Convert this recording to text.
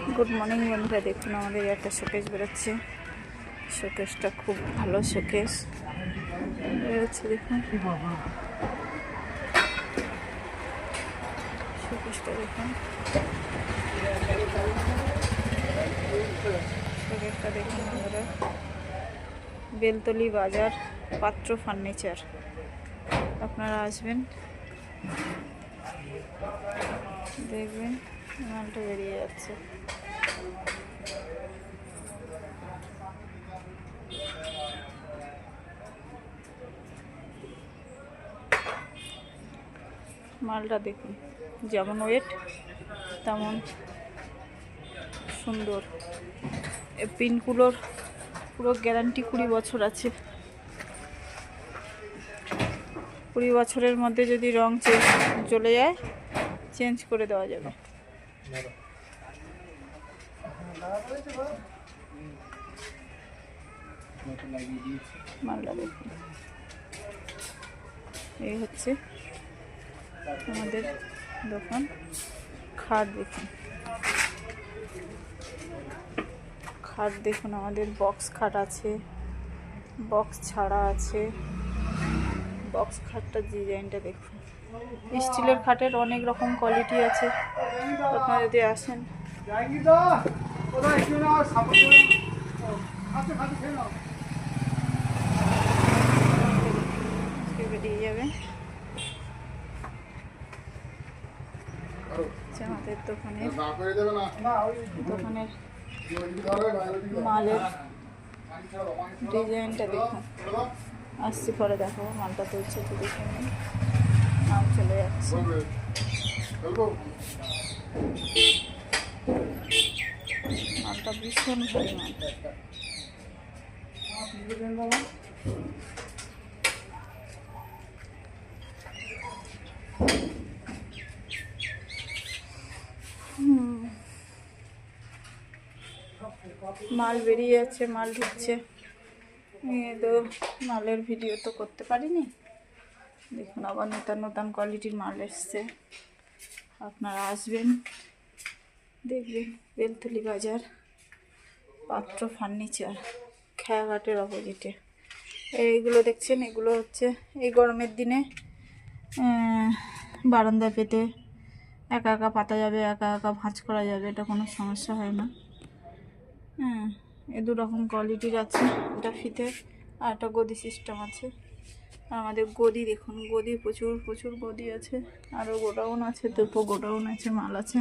Good morning বন্ধুরা, দেখুন আমাদের একটা শোকেস বেরোচ্ছে। শোকেসটা খুব ভালো শোকেস বেরোচ্ছে, দেখুন শোকেসটা দেখুন। শোকেসটা দেখুন বন্ধুরা, বেলতলি বাজার, পাত্র ফার্নিচার। আপনারা আসবেন, দেখবেন মালটা বেরিয়ে যাচ্ছে। মালটা দেখুন, যেমন ওয়েট তেমন সুন্দর। এই পিনগুলোর পুরো গ্যারান্টি 20 বছর আছে। 20 বছরের মধ্যে যদি রং চলে যায়, চেঞ্জ করে দেওয়া যাবে। মালটা দেখুন, এই হচ্ছে আমাদের দোকান। খাট দেখুন, খাট দেখুন, আমাদের বক্স খাট আছে, বক্স ছাড়া আছে। বক্স খাটটার ডিজাইনটা দেখুন। স্টিলের খাটের অনেক রকম কোয়ালিটি আছে, আপনারা যদি আসেন। বেরিয়ে যাবে। আমাদের দোকানের মালের ডিজাইনটা দেখুন। আসছি পরে দেখাবো। মালটা তুলছে তো দেখে নিন, মাল চলে যাচ্ছে। মালটা ভীষণ ভারী মাল। মাল বেরিয়ে যাচ্ছে, মাল ঢুকছে। তো মালের ভিডিও তো করতে পারিনি। দেখুন আবার নতুন নতুন কোয়ালিটির মাল এসছে, আপনারা আসবেন, দেখবেন। বেলতলি বাজার, পাত্র ফার্নিচার, খেয়াঘাটের অপোজিটে। এইগুলো দেখছেন, এগুলো হচ্ছে এই গরমের দিনে বারান্দায় পেতে একা একা পাতা যাবে, একা একা ভাঁজ করা যাবে, এটা কোনো সমস্যা হয় না। হ্যাঁ, এ দু রকম কোয়ালিটির আছে। এটা ফিতে আর একটা গদি সিস্টেম আছে। আর আমাদের গদি দেখুন, গদি প্রচুর প্রচুর গদি আছে। আরও গোডাউন আছে, দুটো গোডাউন আছে, মাল আছে।